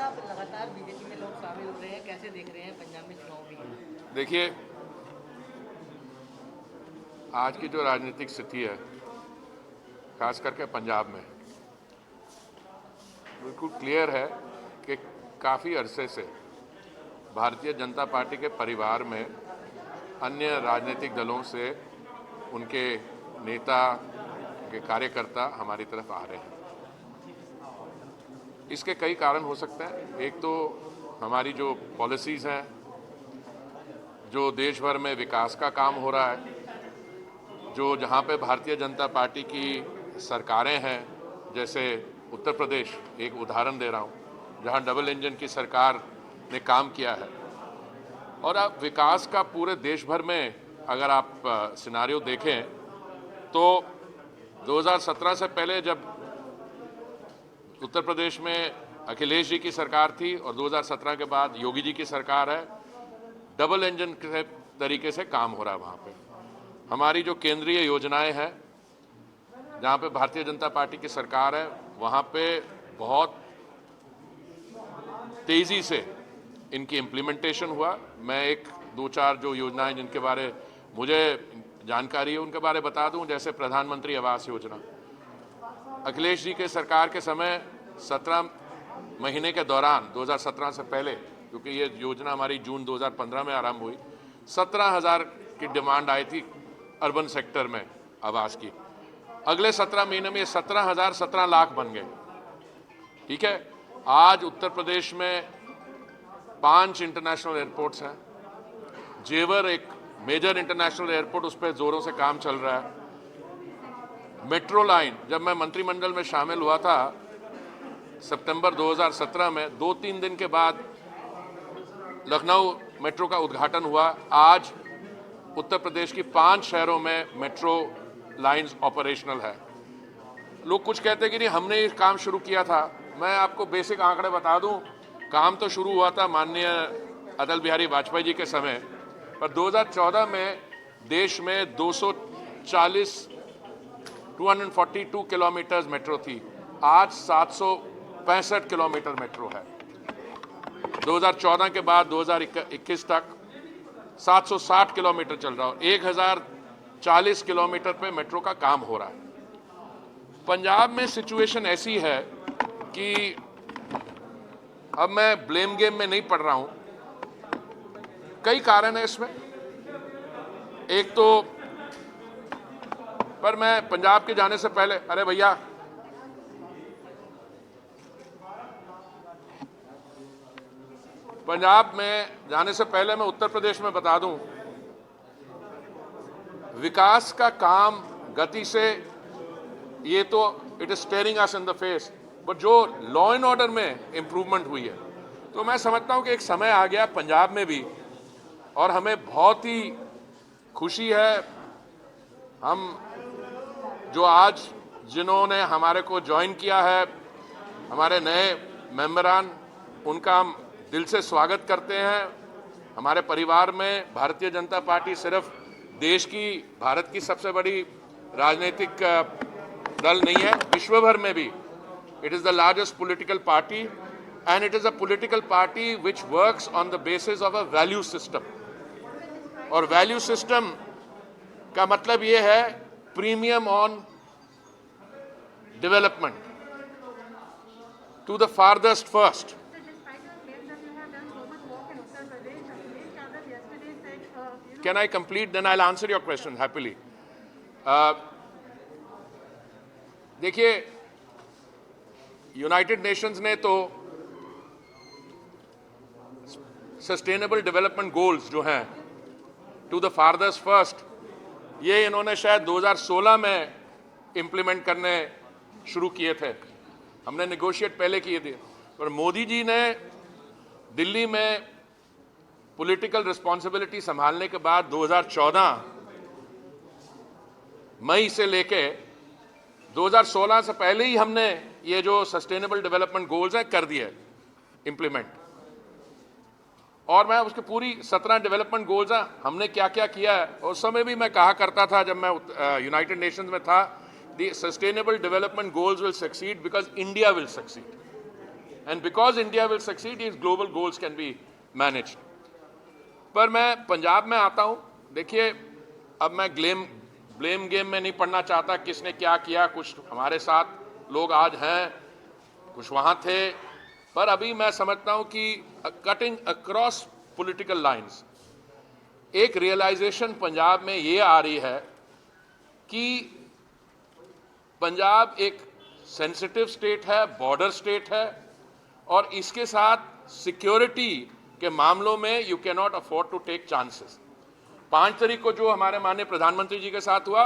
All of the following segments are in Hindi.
साहब, लगातार बीजेपी में लोग शामिल हो रहे हैं, कैसे देख रहे हैं? पंजाब में चुनाव भी है। देखिए, आज की जो राजनीतिक स्थिति है, खास करके पंजाब में, बिल्कुल क्लियर है कि काफ़ी अरसे से भारतीय जनता पार्टी के परिवार में अन्य राजनीतिक दलों से उनके नेता, उनके कार्यकर्ता हमारी तरफ आ रहे हैं। इसके कई कारण हो सकते हैं। एक तो हमारी जो पॉलिसीज़ हैं, जो देश भर में विकास का काम हो रहा है, जो जहाँ पे भारतीय जनता पार्टी की सरकारें हैं, जैसे उत्तर प्रदेश एक उदाहरण दे रहा हूँ, जहाँ डबल इंजन की सरकार ने काम किया है। और अब विकास का पूरे देश भर में अगर आप सिनारियो देखें तो 2017 से पहले जब उत्तर प्रदेश में अखिलेश जी की सरकार थी और 2017 के बाद योगी जी की सरकार है, डबल इंजन के तरीके से काम हो रहा है। वहाँ पे हमारी जो केंद्रीय योजनाएं हैं, जहाँ पे भारतीय जनता पार्टी की सरकार है, वहाँ पे बहुत तेज़ी से इनकी इम्प्लीमेंटेशन हुआ। मैं एक दो चार जो योजनाएं जिनके बारे मुझे जानकारी है उनके बारे बता दूं, जैसे प्रधानमंत्री आवास योजना। अखिलेश जी के सरकार के समय 17 महीने के दौरान 2017 से पहले, क्योंकि ये योजना हमारी जून 2015 में आरंभ हुई, 17,000 की डिमांड आई थी अर्बन सेक्टर में आवास की। अगले 17 महीने में ये 17,000 17 लाख बन गए। ठीक है, आज उत्तर प्रदेश में 5 इंटरनेशनल एयरपोर्ट्स हैं। जेवर एक मेजर इंटरनेशनल एयरपोर्ट, उस पर जोरों से काम चल रहा है। मेट्रो लाइन, जब मैं मंत्रिमंडल में शामिल हुआ था सितंबर 2017 में, 2-3 दिन के बाद लखनऊ मेट्रो का उद्घाटन हुआ। आज उत्तर प्रदेश की 5 शहरों में मेट्रो लाइंस ऑपरेशनल है। लोग कुछ कहते हैं कि नहीं हमने ये काम शुरू किया था। मैं आपको बेसिक आंकड़े बता दूं, काम तो शुरू हुआ था माननीय अटल बिहारी वाजपेयी जी के समय, पर 2014 में देश में 242 किलोमीटर मेट्रो थी। आज 765 किलोमीटर मेट्रो है। 2014 के बाद 2021 तक 760 किलोमीटर चल रहा है। 1040 किलोमीटर पे मेट्रो का काम हो रहा है। पंजाब में सिचुएशन ऐसी है कि अब मैं ब्लेम गेम में नहीं पड़ रहा हूं। कई कारण है इसमें। एक तो, पर मैं पंजाब के जाने से पहले, अरे भैया पंजाब में जाने से पहले मैं उत्तर प्रदेश में बता दूं, विकास का काम गति से, ये तो it is steering us in the face, but जो लॉ एंड ऑर्डर में इंप्रूवमेंट हुई है, तो मैं समझता हूं कि एक समय आ गया पंजाब में भी, और हमें बहुत ही खुशी है। हम जो आज जिन्होंने हमारे को ज्वाइन किया है, हमारे नए मेंबरान, उनका हम दिल से स्वागत करते हैं। हमारे परिवार में भारतीय जनता पार्टी सिर्फ देश की, भारत की सबसे बड़ी राजनीतिक दल नहीं है, विश्व भर में भी it is the largest political party, and it is a political party which works on the basis of a value system. और वैल्यू सिस्टम का मतलब ये है premium on development to the farthest first. Can I complete? Then I'll answer your question happily. देखिए, यूनाइटेड नेशंस ने तो सस्टेनेबल डेवलपमेंट गोल्स जो हैं टू द फारदेस्ट फर्स्ट, ये इन्होंने शायद 2016 में इम्प्लीमेंट करने शुरू किए थे। हमने नेगोशिएट पहले किए थे, पर मोदी जी ने दिल्ली में पॉलिटिकल रिस्पॉन्सिबिलिटी संभालने के बाद 2014 मई से लेके 2016 से पहले ही हमने ये जो सस्टेनेबल डेवलपमेंट गोल्स हैं कर दिए इंप्लीमेंट। और मैं उसके पूरी 17 डेवलपमेंट गोल्स हैं, हमने क्या क्या किया है। उस समय भी मैं कहा करता था जब मैं यूनाइटेड नेशंस में था, the sustainable development goals will succeed because India will succeed. and because India will succeed, these global goals can be managed. पर मैं पंजाब में आता हूँ, देखिए अब मैं ब्लेम गेम में नहीं पढ़ना चाहता किसने क्या किया, कुछ हमारे साथ लोग आज हैं, कुछ वहाँ थे, पर अभी मैं समझता हूँ कि कटिंग अक्रॉस पॉलिटिकल लाइंस एक रियलाइजेशन पंजाब में ये आ रही है कि पंजाब एक सेंसिटिव स्टेट है, बॉर्डर स्टेट है, और इसके साथ सिक्योरिटी के मामलों में you can not afford to take chances. 5 तारीख को जो हमारे माननीय प्रधानमंत्री जी के साथ हुआ,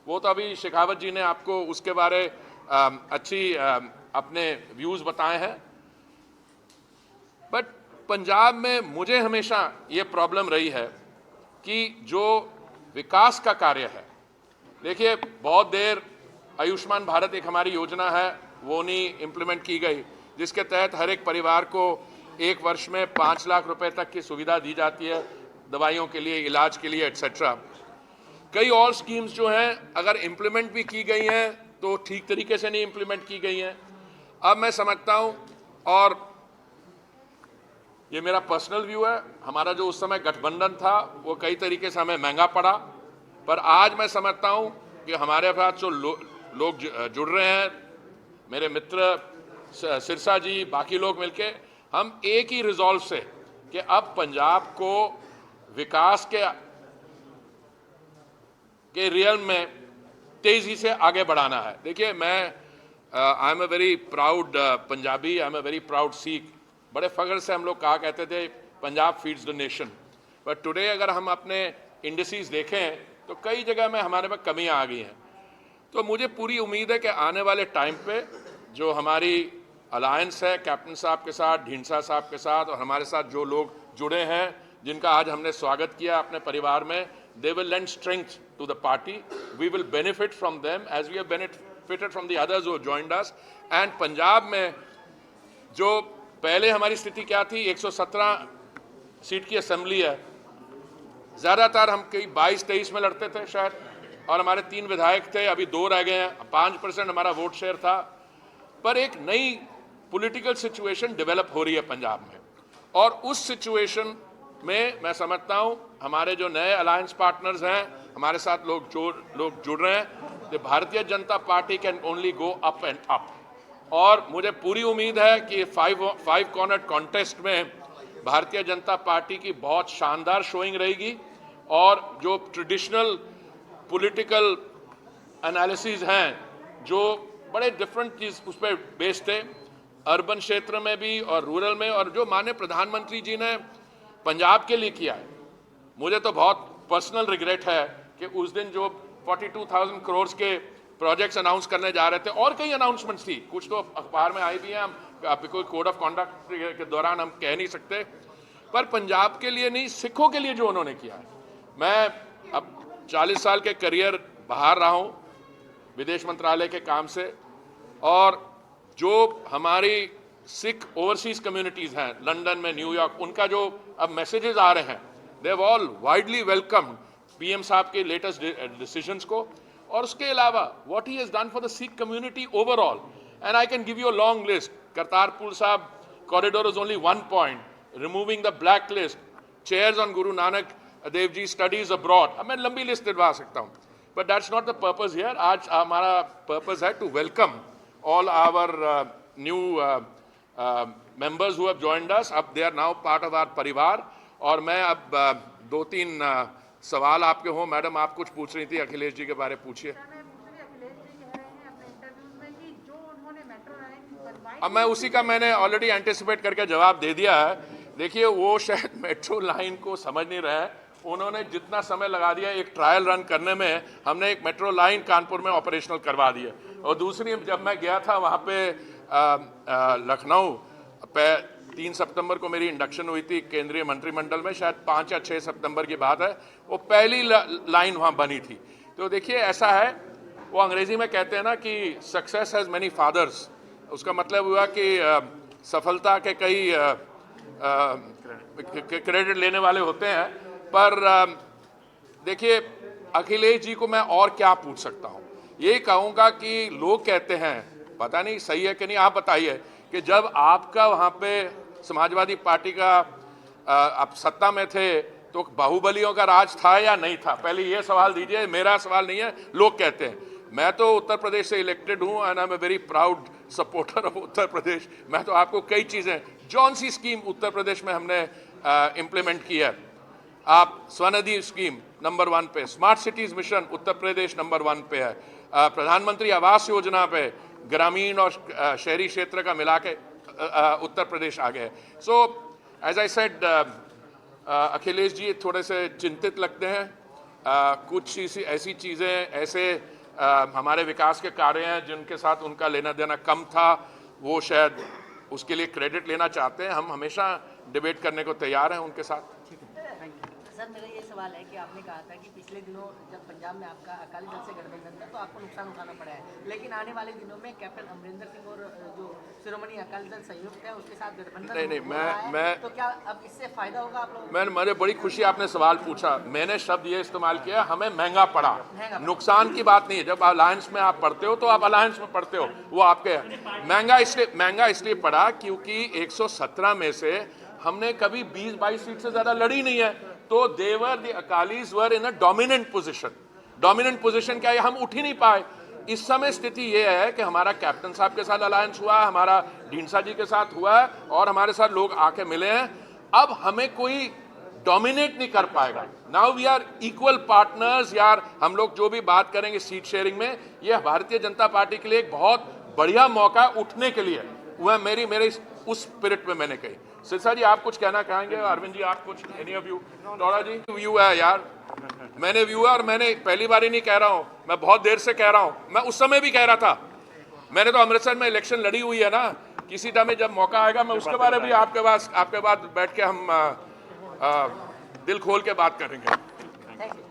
वो तो अभी शेखावत जी ने आपको उसके बारे अच्छी अपने व्यूज बताए हैं, बट पंजाब में मुझे हमेशा ये प्रॉब्लम रही है कि जो विकास का कार्य है, देखिए बहुत देर आयुष्मान भारत एक हमारी योजना है, वो नहीं इम्प्लीमेंट की गई, जिसके तहत हर एक परिवार को 1 वर्ष में 5 लाख रुपए तक की सुविधा दी जाती है दवाइयों के लिए, इलाज के लिए, एट्सेट्रा। कई और स्कीम्स जो हैं अगर इम्प्लीमेंट भी की गई हैं तो ठीक तरीके से नहीं इम्प्लीमेंट की गई हैं। अब मैं समझता हूं, और ये मेरा पर्सनल व्यू है, हमारा जो उस समय गठबंधन था वो कई तरीके से हमें महंगा पड़ा, पर आज मैं समझता हूं कि हमारे साथ जो लोग जुड़ रहे हैं, मेरे मित्र सिरसा जी, बाकी लोग मिलके, हम एक ही रिजॉल्व से कि अब पंजाब को विकास के रियल में तेजी से आगे बढ़ाना है। देखिए मैं I am a very proud Punjabi, I am a very proud Sikh. बड़े फख्र से हम लोग कहा कहते थे Punjab feeds the nation, but today अगर हम अपने इंडस्ट्रीज देखें तो कई जगह में हमारे में कमियां आ गई हैं। तो मुझे पूरी उम्मीद है कि आने वाले टाइम पे जो हमारी अलायंस है कैप्टन साहब के साथ, ढींडसा साहब के साथ, और हमारे साथ जो लोग जुड़े हैं, जिनका आज हमने स्वागत किया अपने परिवार में, they will lend strength to the party. We will benefit from them as we have benefited from the others who have joined us. And Punjab में जो पहले हमारी स्थिति क्या थी, 117 सीट की असेंबली है, ज़्यादातर हम कई 22-23 में लड़ते थे शायद, और हमारे 3 विधायक थे, अभी 2 रह गए हैं, 5% हमारा वोट शेयर था। पर एक नई पॉलिटिकल सिचुएशन डेवलप हो रही है पंजाब में, और उस सिचुएशन में मैं समझता हूं हमारे जो नए अलायंस पार्टनर्स हैं, हमारे साथ लोग जुड़ रहे हैं, the Bharatiya Janata party can only go up and up. और मुझे पूरी उम्मीद है कि 5 कॉर्नर कॉन्टेस्ट में भारतीय जनता पार्टी की बहुत शानदार शोइंग रहेगी, और जो ट्रेडिशनल पॉलिटिकल एनालिसिस हैं जो बड़े डिफरेंट चीज उस पर बेस्ड थे, अर्बन क्षेत्र में भी और रूरल में, और जो माननीय प्रधानमंत्री जी ने पंजाब के लिए किया है, मुझे तो बहुत पर्सनल रिग्रेट है कि उस दिन जो 42,000 करोड़ के प्रोजेक्ट्स अनाउंस करने जा रहे थे, और कई अनाउंसमेंट्स थी, कुछ तो अखबार में आई भी हैं, हम कोई कोड ऑफ कॉन्डक्ट के दौरान हम कह नहीं सकते, पर पंजाब के लिए नहीं, सिखों के लिए जो उन्होंने किया है। मैं अब 40 साल के करियर बाहर रहा हूँ विदेश मंत्रालय के काम से, और जो हमारी सिख ओवरसीज कम्युनिटीज हैं लंदन में, न्यूयॉर्क, उनका जो अब मैसेजेस आ रहे हैं, they have all widely welcome PM साहब के लेटेस्ट डिसीजंस को, और उसके अलावा what he has done for the Sikh community overall, and I can give you a long list. Kartarpur Sahib corridor is only 1 point, removing the black list, chairs on Guru Nanak Dev ji studies abroad. अब मैं लंबी लिस्ट दिलवा सकता हूँ, but that's not the purpose here. आज हमारा पर्पज है to welcome all our new members who have joined us. अब they are now part of our परिवार। और मैं अब 2-3 सवाल आपके हों। मैडम आप कुछ पूछ रही थी, अखिलेश जी के बारे में पूछिए। अब मैं उसी का मैंने ऑलरेडी एंटिसिपेट करके जवाब दे दिया है। देखिए वो शायद मेट्रो लाइन को समझ नहीं रहे हैं, उन्होंने जितना समय लगा दिया एक ट्रायल रन करने में, हमने एक मेट्रो लाइन कानपुर में ऑपरेशनल करवा दी है। और दूसरी, जब मैं गया था वहाँ पे लखनऊ पे 3 सितंबर को मेरी इंडक्शन हुई थी केंद्रीय मंत्रिमंडल में, शायद 5 या 6 सितंबर की बात है, वो पहली लाइन वहाँ बनी थी। तो देखिए ऐसा है, वो अंग्रेजी में कहते हैं ना कि सक्सेस हैज़ मैनी फादर्स, उसका मतलब हुआ कि सफलता के कई क्रेडिट लेने वाले होते हैं। पर देखिए अखिलेश जी को मैं और क्या पूछ सकता हूँ, ये कहूँगा कि लोग कहते हैं, पता नहीं सही है कि नहीं, आप बताइए, कि जब आपका वहाँ पे समाजवादी पार्टी का आप सत्ता में थे तो बाहुबलियों का राज था या नहीं था? पहले ये सवाल दीजिए, मेरा सवाल नहीं है, लोग कहते हैं। मैं तो उत्तर प्रदेश से इलेक्टेड हूँ and I am a very proud supporter of Uttar Pradesh. मैं तो आपको कई चीज़ें, जौन सी स्कीम उत्तर प्रदेश में हमने इम्प्लीमेंट की है, आप स्वनिधि स्कीम नंबर 1 पे, smart cities mission Uttar Pradesh number 1 पे है, प्रधानमंत्री आवास योजना पे ग्रामीण और शहरी क्षेत्र का मिला के उत्तर प्रदेश आ गए। So as I said, Akhilesh ji थोड़े से चिंतित लगते हैं। कुछ ऐसी चीज़ें, ऐसे हमारे विकास के कार्य हैं जिनके साथ उनका लेना देना कम था, वो शायद उसके लिए क्रेडिट लेना चाहते हैं। हम हमेशा डिबेट करने को तैयार हैं उनके साथ। सर, मेरा ये सवाल है कि आपने कहा था कि पिछले दिनों जब पंजाब में आपका अकाली दल से गठबंधन था तो आपको नुकसान उठाना पड़ा है, लेकिन आने वाले दिनों में कैप्टन अमरिंदर सिंह और जो शिरोमणि अकाली दल संयुक्त है उसके साथ गठबंधन नहीं, मैं तो क्या अब इससे फायदा होगा आप लोगों को? मुझे बड़ी खुशी आपने सवाल पूछा। मैंने शब्द ये इस्तेमाल किया, हमें महंगा पड़ा। नुकसान की बात नहीं है। जब अलायंस में आप पढ़ते हो तो आप अलायंस में पढ़ते हो, वो आपके महंगा इसलिए पड़ा क्योंकि 117 में से हमने कभी 20-22 सीट से ज्यादा लड़ी नहीं है। तो they were the Akalis were in a dominant position. Dominant position क्या है, हम उठ ही नहीं पाए। इस समय स्थिति यह है कि हमारा कैप्टन साहब के साथ अलायंस हुआ, हमारा ढींडसा जी के साथ हुआ है और हमारे साथ लोग आके मिले हैं। अब हमें कोई डोमिनेट नहीं कर पाएगा। Now we are equal partners. यार, हम लोग जो भी बात करेंगे सीट शेयरिंग में, यह भारतीय जनता पार्टी के लिए एक बहुत बढ़िया मौका उठने के लिए। वह मेरे उस स्पिरिट में मैंने कही। सिरसा जी, आप कुछ कहना चाहेंगे? अरविंद जी, आप कुछ? Any of you? टोरा जी, व्यू है यार, मैंने व्यू है और मैंने पहली बार ही नहीं कह रहा हूं, मैं बहुत देर से कह रहा हूं। मैं उस समय भी कह रहा था, मैंने तो अमृतसर में इलेक्शन लड़ी हुई है ना। किसी टाइम जब मौका आएगा मैं उसके बारे में भी आपके बाद बैठ के हम दिल खोल के बात करेंगे। Thank you.